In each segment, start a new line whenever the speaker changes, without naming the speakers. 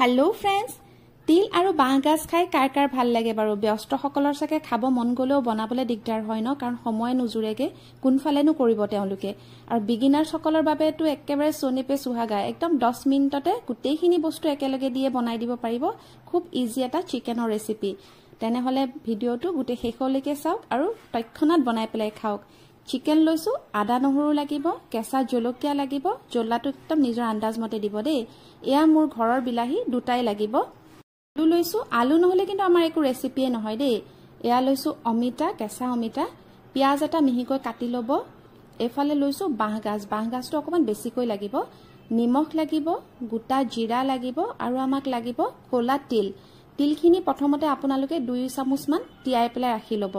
hello friends तिल और बाँहगाज खाई कार कार ভাল লাগে বাৰু ব্যস্ত সকলৰ সাকে খাব মন গলেও বনাবলে দিগদাৰ হয় ন কাৰণ সময় নুজুৰেগে কোনফালেনো কৰিব তেওঁলোকে আৰু বিগিনাৰ সকলৰ বাবে তো একেবাৰে সোনিপে সুহাগা একদম 10 মিনিটতে গোটেইখিনি বস্তু একেলগে দিয়ে বনাই দিব পাৰিব খুব ইজি এটা চিকেনৰ ৰেচিপি তেনে হলে ভিডিওটো গোটে শেষলৈকে চাওক আৰু তক্ষণাত বনাই পেলাই খাওক চিকেন লৈছো আদা নহৰু লাগিব কেঁচা জলকীয়া লাগিব জল্লাটো একদম নিজৰ আন্দাজ মতে দিব দে এয়া মোৰ ঘৰৰ বিলাহী দুটাই লাগিব আলু লৈছো আলু নহলে কিন্তু আমাৰ একো ৰেচিপিয়ে নহয় দে এয়া লৈছো অমিতা কেঁচা অমিতা পিয়াজ এটা মিহিকৈ কাটি লব এফালে লৈছো বাঁহগাজটো অকমান বেছিকৈ লাগিব নিমখ লাগিব গোটা জিৰা লাগিব আৰু আমাক লাগিব কোলা তিলখিনি প্ৰথমতে আপোনালোকে 2 চামুচ মান তিয়াই পেলাই ৰাখি লব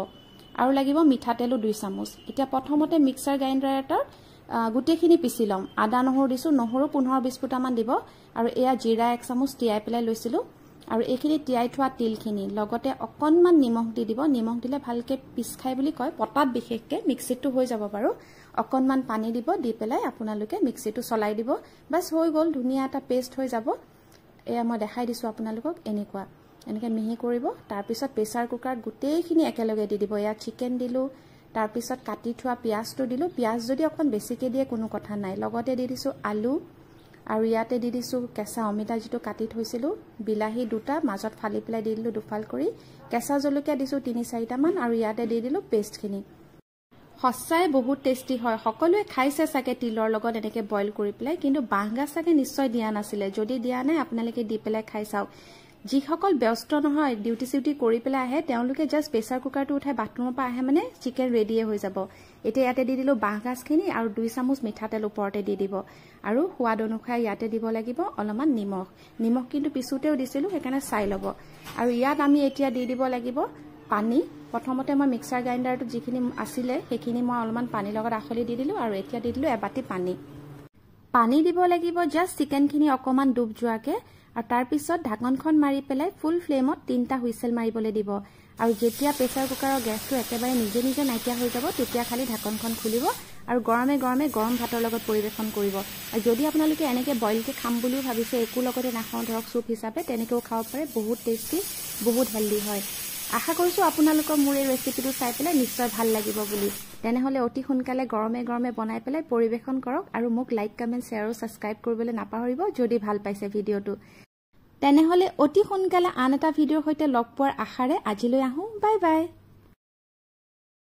আৰু লাগিব মিঠাতেলো 2 চামুচ এতিয়া প্ৰথমতে মিক্সাৰ গ্ৰাইণ্ডাৰ এটাৰ গুটেখিনি পিছি লম আদা নহৰু দিছো নহৰু 15-20 ফুটামান দিব আৰু এয়া জিৰা 1 চামুচ তিয়াই পেলাই লৈছিলো আৰু এইখিনি তিয়াই থোৱা তিলখিনি লগতে অকনমান নিমখ দি দিব নিমখ দিলে ভালকে পিছ খাই বুলি কয় পটাত বিশেষকে মিক্সিটো হৈ যাব বাৰু অকনমান পানী দিব দি পেলাই আপোনালোকে মিক্সিটো চলাই দিব বাস হৈ গল ধুনিয়া এটা পেষ্ট হৈ যাব এয়া মই দেখাই দিছো আপোনালোকক এনেকে মিহি কৰিব তাৰ পিছত প্ৰেসাৰ কুকাৰ গুটেইখিনি একেলগে দি দিব ইয়া চিকেন দিলো তাৰ পিছত কাটি থোৱা পিয়াজটো দিলো পিয়াজ যদি অকন বেছিকে দিয়ে কোনো কথা নাই লগতে দি দিছো আলু আৰু ইয়াতে দি দিছো কেঁচা অমিতা যেটো কাটি থৈছিলো বিলাহী দুটা মাজত ফালি পেলাই দি দিলো দুফাল কৰি কেঁচা জলকীয়া দিছো 3-4টা মান আৰু ইয়াতে দি দিলো পেষ্টখিনি হসাই বহুত টেস্টি হয় সকলোৱে খাইছে সাকে তিলৰ লগত এনেকে বইল কৰি পেলাই কিন্তু বাঁহগাজ সাকে নিশ্চয় দিয়া নাছিলে যদি দিয়া নাই আপোনালোকে দি পেলাই খাই চাওক যিসকল ব্যস্ত নহয় ডিউটি সিউটি কৰি পেলাই আহে তেওঁলোকে জাস্ট প্ৰেসাৰ কুকাৰটো উঠাই বাথৰুমৰ পৰা আহে মানে চিকেন ৰেডিয়ে হৈ যাব এতিয়া ইয়াতে দি দিলো বাঁহগাজখিনি আৰু 2 চামুচ মিঠাতেল ওপৰতে দি দিব আৰু সোৱাদ অনুসাৰে ইয়াতে দিব লাগিব অলপমান নিমখ কিন্তু পিছুতেও দিছিলো সেইকাৰণে চাই লব আৰু ইয়াত আমি এতিয়া দি দিব লাগিব পানী প্ৰথমতে মই মিক্সাৰ গ্ৰাইণ্ডাৰটো যিখিনি আছিল সেইখিনি মই অলপমান পানী লগত আখলি দি দিলো আৰু এতিয়া দি দিলো এবাটি পানী দিব লাগিব জাস্ট চিকেনখিনি অকমান ডুব যোৱাকে আৰু তাৰ পিছত ঢাকনখন মাৰি পেলাই ফুল ফ্লেমত 3টা হুইসেল মাৰিবলৈ দিব আৰু যেতিয়া প্ৰেসাৰ কুকাৰৰ গ্যাসটো একেবাৰে নিজে নাইকিয়া হৈ যাব তেতিয়া খালি ঢাকনখন খুলিব আৰু গৰমে গৰম ভাতৰ লগত পৰিবেশন কৰিব আৰু যদি আপোনালোকে এনেকে বইলকে খাম বুলিও ভাবিছে একো লগতে নাখাও ধৰক সুপ হিচাপে তেনেকেও খাব পাৰে বহুত টেস্টি বহুত হেলদি হয় আশা কৰিছো আপোনালোকৰ মোৰ এই ৰেচিপিটো চাই পেলাই নিশ্চয় ভাল লাগিব বুলি তেনে হলে অতি সোনকালে গৰমে বনাই পেলাই পৰিবেশন কৰক আৰু মোক লাইক কমেন্ট শেয়াৰ আৰু সাবস্ক্ৰাইব কৰিবলৈ নাপাহৰিব যদি ভাল পাইছে ভিডিওটো তেনে হলে অতি সোনকালে আন এটা ভিডিওৰ সৈতে লগ পোৱাৰ আশাৰে আজিলৈ আহো বাই বাই